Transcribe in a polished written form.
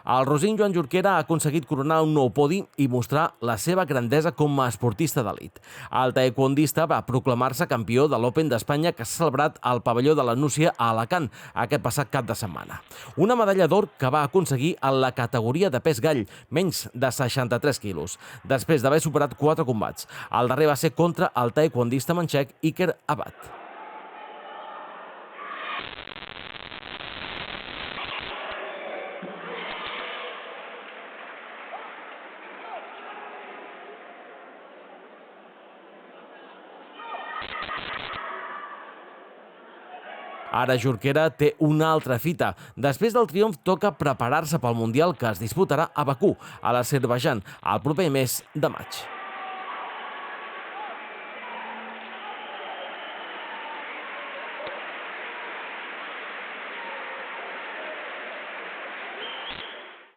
El rosinc Joan Jorquera ha aconseguit coronar un nou podi i mostrar la seva grandesa com a esportista d'elit. El taekwondista va proclamar-se campió de l'Open d'Espanya que s'ha celebrat al pavelló de la Núcia a Alacant aquest passat cap de setmana. Una medalla d'or que va aconseguir en la categoria de pes gall, menys de 63 quilos, després d'haver superat 4 combats. El darrer va ser contra el taekwondista manxec Iker Abad. Ara Jorquera té una altra fita. Després del triomf toca preparar-se pel Mundial que es disputarà a Bakú, a l'Azerbaidjan, el proper mes de maig.